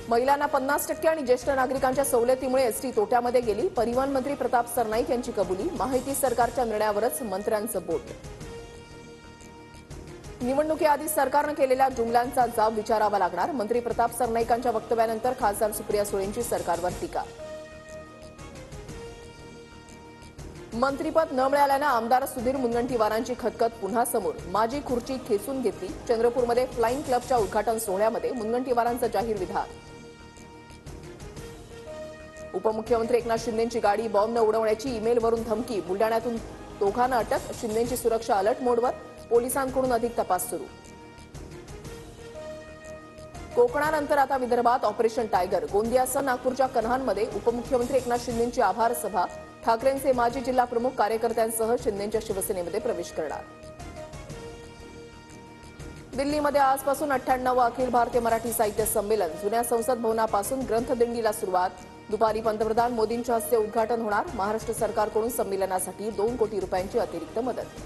महिलांना 50% आणि ज्येष्ठ नागरिकांच्या सवलतीमुळे एसटी तोट्यामध्ये गेली। परिवहन मंत्री प्रताप सरनाईक यांची कबुली। माहिती सरकारच्या निर्णयावरच मंत्र्यांचं बोट। निवडणुकीआधी सरकारनं केलेल्या जुमल्यांचा जाब विचारावा लागणार। मंत्री प्रताप सरनाईकांच्या वक्तव्यानंतर खासदार सुप्रिया सुळेंची सरकारवर टीका। मंत्रीपद न मिळाल्यानं आमदार सुधीर मुनगंटीवारांची खतखत पुन्हा समोर। माझी खुर्ची खेचून घेतली। चंद्रपूरमध्ये फ्लाइंग क्लबच्या उद्घाटन सोहळ्यामध्ये मुनगंटीवारांचं जाहीर विधान। उपमुख्यमंत्री एकनाथ शिंदेंची गाडी बॉम्बनं उडवण्याची ईमेलवरून धमकी। बुलडाण्यातून दोघांना अटक। शिंदेंची सुरक्षा अलर्ट मोडवर। पोलिसांकडून अधिक तपास सुरू। कोकणानंतर आता विदर्भात ऑपरेशन टायगर। गोंदियासह नागपूरच्या कन्हानमध्ये उपमुख्यमंत्री एकनाथ शिंदेंची आभार सभा। ठाकरेंचे माजी जिल्हा प्रमुख कार्यकर्त्यांसह शिंदेंच्या शिवसेनेमध्ये प्रवेश करणार। दिल्लीमध्ये आजपासून 98वे अखिल भारतीय मराठी साहित्य संमेलन। जुन्या संसद भवनापासून ग्रंथदिंडीला सुरुवात। दुपारी पंतप्रधान मोदींच्या हस्ते उद्घाटन होणार। महाराष्ट्र सरकारकडून संमेलनासाठी 2 कोटी रुपयांची अतिरिक्त मदत।